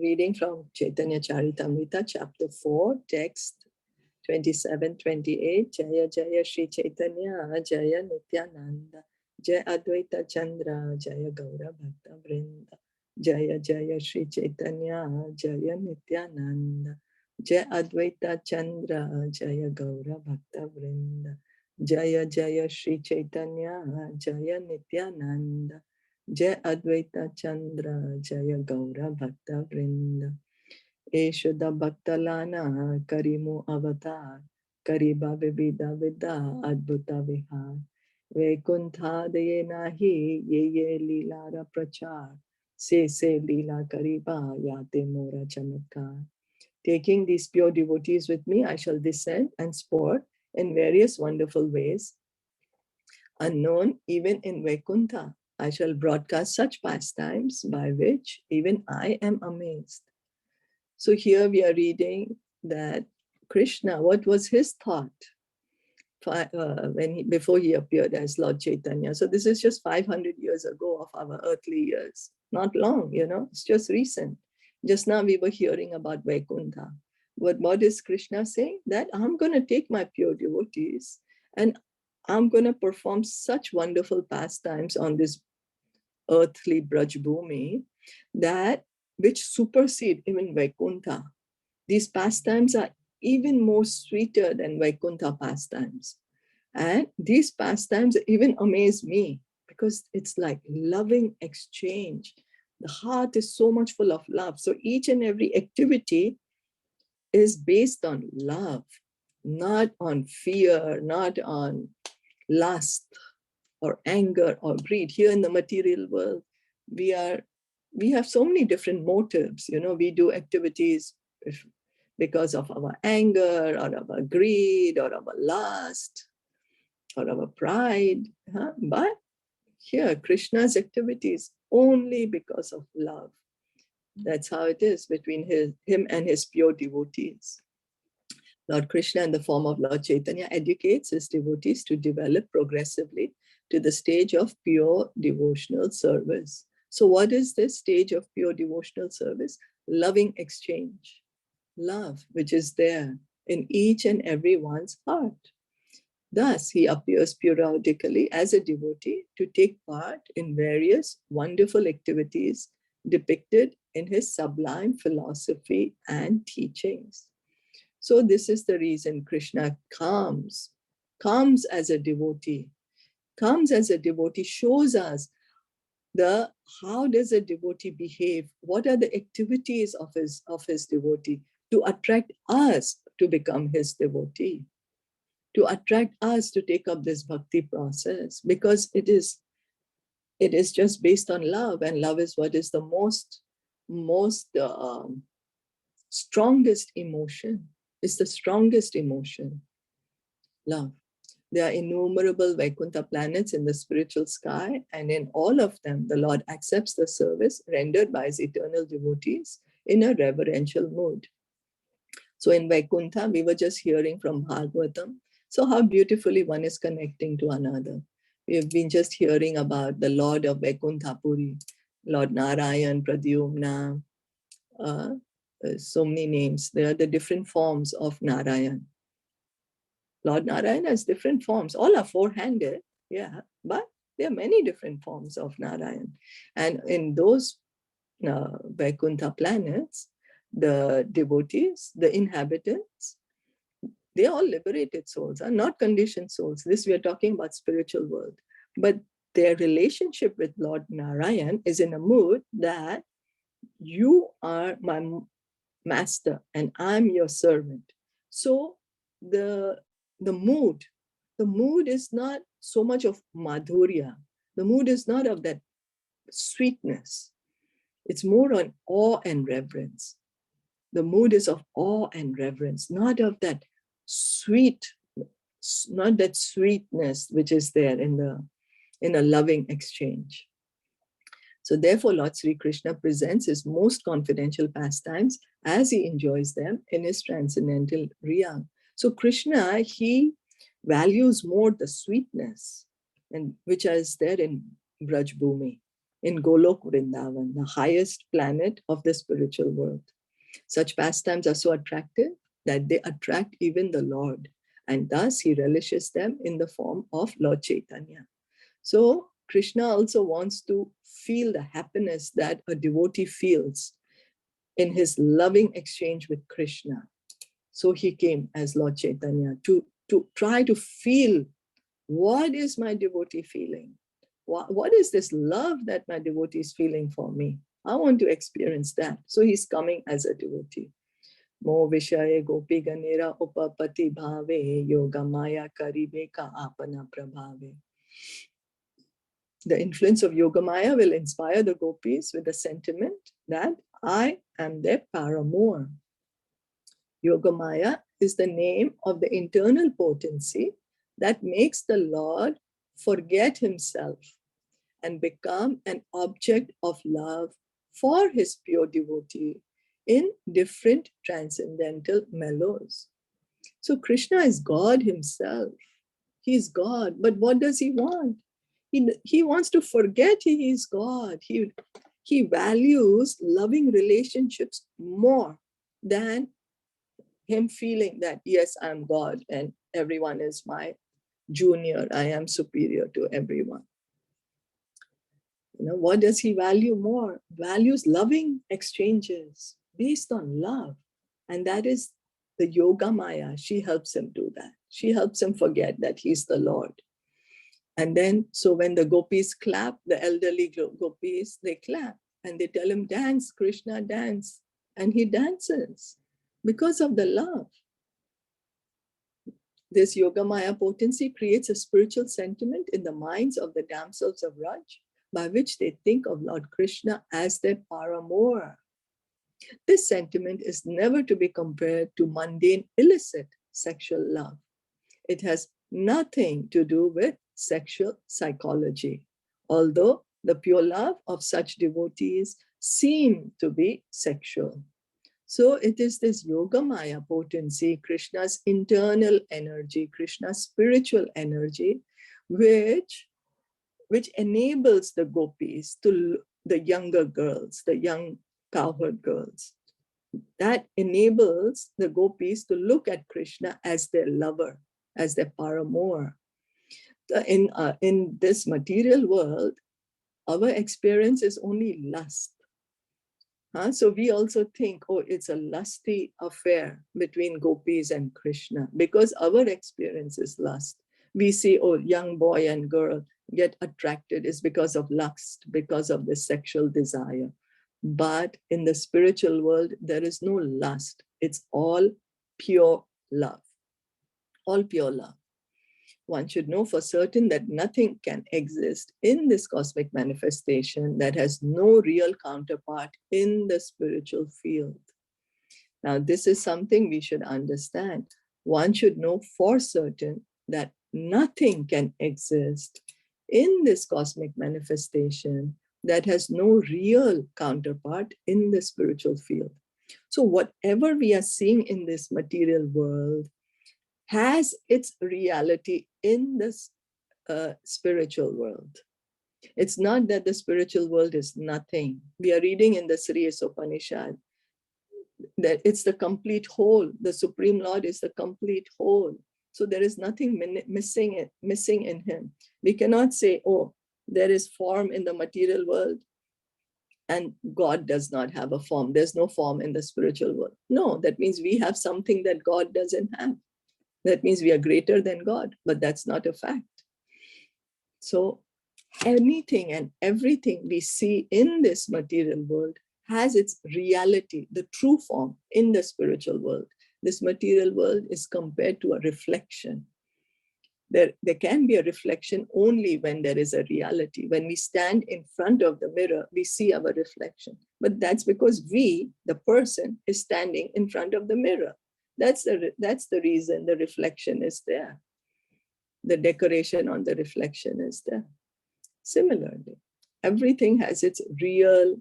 reading from Caitanya Caritamrita, chapter 4, text 27-28. Jaya Jaya Shri Chaitanya, Jaya Nityananda, Jaya Advaita Chandra, Jaya Gaura Bhakta Vrinda. Jaya Jaya Shri Chaitanya, Jaya Nityananda, Jaya Advaita Chandra, Jaya Gaura Bhakta Vrinda. Jaya Jaya Shri Chaitanya, Jaya Nityananda, Jai Advaita Chandra, Jaya Gaura Bhakta Vrinda. Eshuddha Bhaktalana, Karimu Avatar, Kariba Vivida Vida, Adbhuta Vihar. Vaikuntha Daye Nahi, Ye Leela Prachar, Se Leela Kariba, Yate Mora Chamatkar. Taking these pure devotees with me, I shall descend and sport in various wonderful ways, unknown even in Vaikuntha. I shall broadcast such pastimes by which even I am amazed. So here we are reading that Krishna, what was his thought before he appeared as Lord Chaitanya? So this is just 500 years ago of our earthly years. Not long, it's just recent. Just now we were hearing about Vaikuntha. What is Krishna saying? That I'm going to take my pure devotees and I'm going to perform such wonderful pastimes on this earthly Braj Bhumi that which supersede even Vaikuntha. These pastimes are even more sweeter than Vaikuntha pastimes. And these pastimes even amaze me because it's like loving exchange. The heart is so much full of love. So each and every activity is based on love, not on fear, not on lust or anger or greed. Here in the material world, we have so many different motives. We do activities because of our anger or our greed or our lust or our pride. But here, Krishna's activities only because of love. That's how it is between him and his pure devotees. Lord Krishna, in the form of Lord Chaitanya, educates his devotees to develop progressively to the stage of pure devotional service. So what is this stage of pure devotional service? Loving exchange. Love, which is there in each and every one's heart. Thus, he appears periodically as a devotee to take part in various wonderful activities depicted in his sublime philosophy and teachings. So this is the reason Krishna comes as a devotee, shows us how does a devotee behave, what are the activities of his devotee to attract us to become his devotee, to attract us to take up this bhakti process, because it is just based on love, and love is what is the most strongest emotion. It's the strongest emotion, love. There are innumerable Vaikuntha planets in the spiritual sky, and in all of them, the Lord accepts the service rendered by his eternal devotees in a reverential mood. So in Vaikuntha, we were just hearing from Bhagavatam. So how beautifully one is connecting to another. We have been just hearing about the Lord of Vaikuntha Puri, Lord Narayan, Pradyumna, so many names. There are the different forms of Narayan. Lord Narayan has different forms. All are four-handed, but there are many different forms of Narayan. And in those Vaikuntha planets, the devotees, the inhabitants, they are all liberated souls, are not conditioned souls. This we are talking about spiritual world. But their relationship with Lord Narayan is in a mood that you are my master and I'm your servant. So the mood is not so much of madhurya. The mood is not of that sweetness. It's more on awe and reverence. The mood is of awe and reverence, not of that not that sweetness which is there in a loving exchange. So therefore, Lord Sri Krishna presents his most confidential pastimes as he enjoys them in his transcendental realm. So Krishna, he values more the sweetness, and which is there in Braj Bhumi, in Golok Vrindavan, the highest planet of the spiritual world. Such pastimes are so attractive that they attract even the Lord, and thus he relishes them in the form of Lord Chaitanya. So Krishna also wants to feel the happiness that a devotee feels in his loving exchange with Krishna. So he came as Lord Chaitanya to try to feel, what is my devotee feeling? What is this love that my devotee is feeling for me? I want to experience that. So he's coming as a devotee. Mo vishaye gopi ganera upapati bhave yoga maya karibe ka apana prabhave. The influence of Yoga Maya will inspire the gopis with the sentiment that I am their paramour. Yoga Maya is the name of the internal potency that makes the Lord forget himself and become an object of love for his pure devotee in different transcendental mellows. So Krishna is God himself. He is God, but what does he want? He wants to forget he is God. He values loving relationships more than him feeling that, yes, I'm God and everyone is my junior. I am superior to everyone. You know, what does he value more? Values loving exchanges based on love. And that is the Yoga Maya. She helps him do that. She helps him forget that he's the Lord. And then, so when the gopis clap, the elderly gopis, they clap and they tell him, dance, Krishna, dance. And he dances because of the love. This Yoga Maya potency creates a spiritual sentiment in the minds of the damsels of Raj, by which they think of Lord Krishna as their paramour. This sentiment is never to be compared to mundane, illicit sexual love. It has nothing to do with sexual psychology, although the pure love of such devotees seem to be sexual. So it is this Yoga Maya potency, Krishna's internal energy, Krishna's spiritual energy, which enables the gopis, the younger girls, the young cowherd girls, that enables the gopis to look at Krishna as their lover, as their paramour. In this material world, our experience is only lust. So we also think, oh, it's a lusty affair between gopis and Krishna, because our experience is lust. We see, oh, young boy and girl get attracted is because of lust, because of the sexual desire. But in the spiritual world, there is no lust. It's all pure love. All pure love. One should know for certain that nothing can exist in this cosmic manifestation that has no real counterpart in the spiritual field. Now, this is something we should understand. One should know for certain that nothing can exist in this cosmic manifestation that has no real counterpart in the spiritual field. So whatever we are seeing in this material world has its reality in this spiritual world. It's not that the spiritual world is nothing. We are reading in the Sri Isopanisad that it's the complete whole. The Supreme Lord is the complete whole. So there is nothing missing in him. We cannot say, oh, there is form in the material world and God does not have a form. There's no form in the spiritual world. No, that means we have something that God doesn't have. That means we are greater than God, but that's not a fact. So anything and everything we see in this material world has its reality, the true form in the spiritual world. This material world is compared to a reflection. There can be a reflection only when there is a reality. When we stand in front of the mirror, we see our reflection. But that's because we, the person, is standing in front of the mirror. That's the reason the reflection is there. The decoration on the reflection is there. Similarly, everything has its real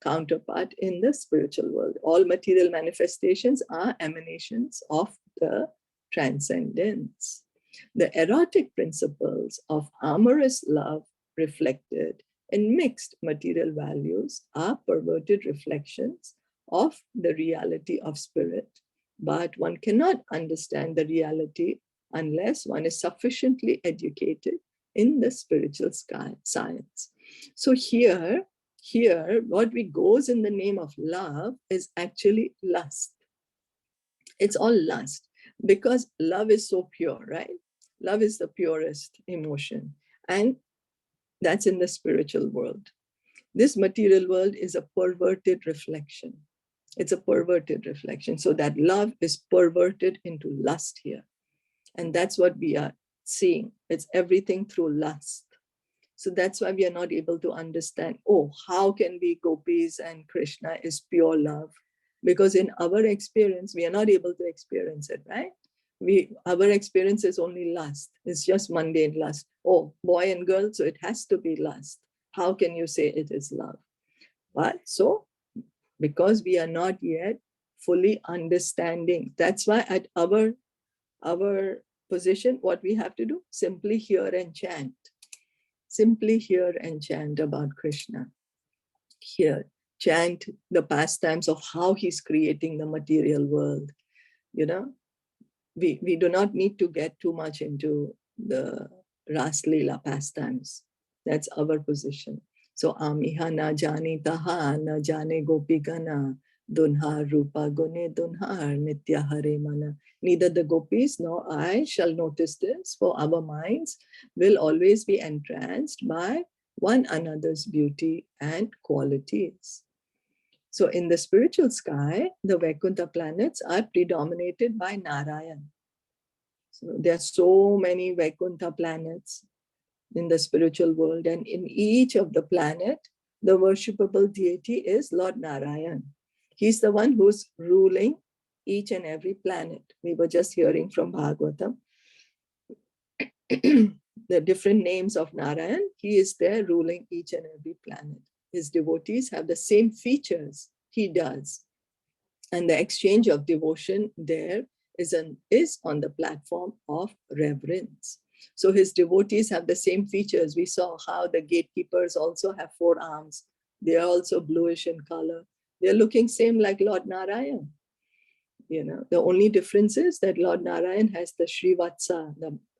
counterpart in the spiritual world. All material manifestations are emanations of the transcendence. The erotic principles of amorous love reflected and mixed material values are perverted reflections of the reality of spirit. But one cannot understand the reality unless one is sufficiently educated in the spiritual science. So here, what we goes in the name of love is actually lust. It's all lust, because love is so pure, right? Love is the purest emotion, and that's in the spiritual world. This material world is a perverted reflection. It's a perverted reflection. So that love is perverted into lust here. And that's what we are seeing. It's everything through lust. So that's why we are not able to understand, oh, how can we gopis and Krishna is pure love? Because in our experience, we are not able to experience it, right? Our experience is only lust. It's just mundane lust. Oh, boy and girl, so it has to be lust. How can you say it is love? But so, because we are not yet fully understanding, that's why at our position, what we have to do, simply hear and chant. Simply hear and chant about Krishna. Hear, chant the pastimes of how he's creating the material world. You know, we do not need to get too much into the Ras-Lila pastimes. That's our position. So amiha na jani taha na jane gopigana dunha rupa gune dunhar nitya hare mana. Neither the gopis nor I shall notice this, for our minds will always be entranced by one another's beauty and qualities. So in the spiritual sky, the Vaikuntha planets are predominated by Narayan. So there are so many Vaikuntha planets in the spiritual world, and in each of the planet, the worshipable deity is Lord Narayan. He's the one who's ruling each and every planet. We were just hearing from Bhagavatam the different names of Narayan. He is there ruling each and every planet. His devotees have the same features he does. And the exchange of devotion there is on the platform of reverence. So his devotees have the same features. We saw how the gatekeepers also have 4 arms. They are also bluish in color. They're looking same like Lord Narayan. You know, the only difference is that Lord Narayan has the Srivatsa,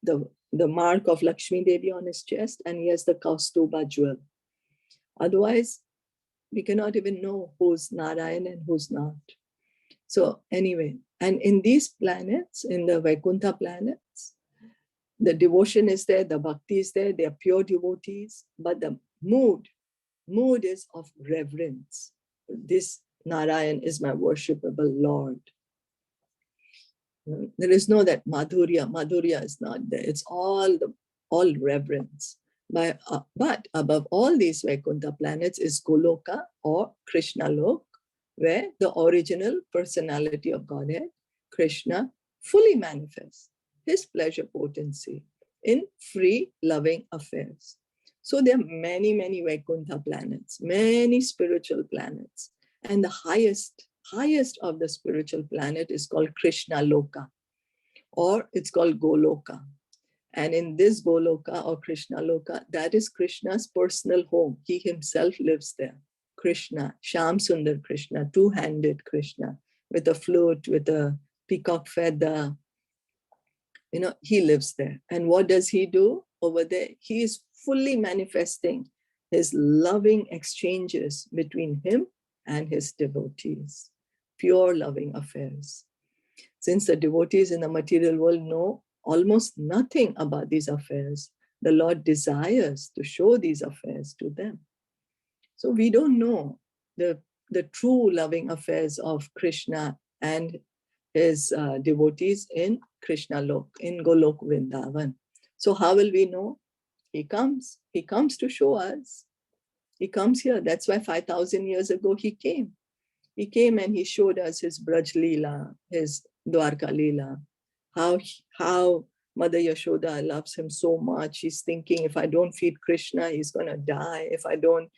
the mark of Lakshmi Devi on his chest, and he has the Kaustuba jewel. Otherwise, we cannot even know who's Narayan and who's not. So anyway, and in these planets, in the Vaikuntha planets, the devotion is there, the bhakti is there, they are pure devotees, but the mood is of reverence. This Narayan is my worshipable Lord. There is no that Madhurya is not there. It's all reverence. But above all these Vaikuntha planets is Goloka or Krishna Lok, where the original personality of Godhead, Krishna, fully manifests his pleasure potency in free loving affairs. So there are many, many Vaikuntha planets, many spiritual planets. And the highest of the spiritual planet is called Krishna Loka, or it's called Goloka. And in this Goloka or Krishna Loka, that is Krishna's personal home. He himself lives there. Krishna, Shyam Sundar Krishna, 2-handed Krishna, with a flute, with a peacock feather. You know, he lives there. And what does he do over there? He is fully manifesting his loving exchanges between him and his devotees. Pure loving affairs. Since the devotees in the material world know almost nothing about these affairs, the Lord desires to show these affairs to them. So we don't know the true loving affairs of Krishna and his devotees in Krishna Lok, in Golok Vrindavan. So how will we know? He comes to show us. He comes here. That's why 5,000 years ago he came. He came and he showed us his Braj Leela, his Dwarka Leela, how Mother Yashoda loves him so much. She's thinking, if I don't feed Krishna, he's going to die. If I don't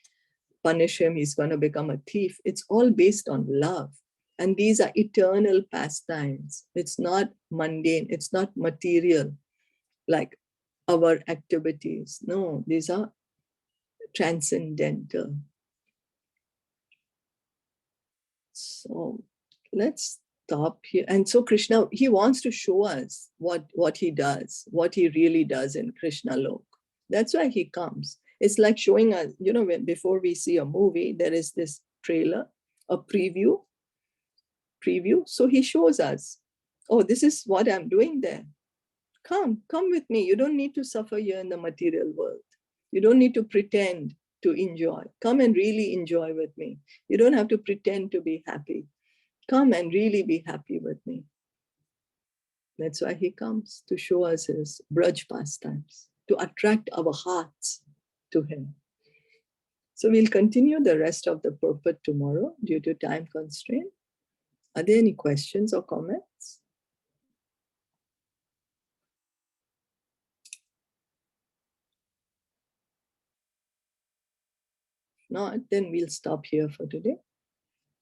punish him, he's going to become a thief. It's all based on love. And these are eternal pastimes. It's not mundane. It's not material like our activities. No, these are transcendental. So let's stop here. And so Krishna, he wants to show us what he does, what he really does in Krishna Lok. That's why he comes. It's like showing us, when before we see a movie, there is this trailer, a preview. So he shows us, oh, this is what I'm doing there. Come with me. You don't need to suffer here in the material world. You don't need to pretend to enjoy. Come and really enjoy with me. You don't have to pretend to be happy. Come and really be happy with me. That's why he comes, to show us his Braj pastimes, to attract our hearts to him. So we'll continue the rest of the purport tomorrow due to time constraint. Are there any questions or comments? Not, then we'll stop here for today.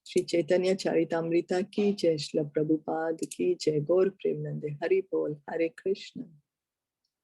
Sri Caitanya Caritamrita ki jai, Srila Prabhupada ki jai, Gaur Premanande, Hari Bol, Hare Krishna.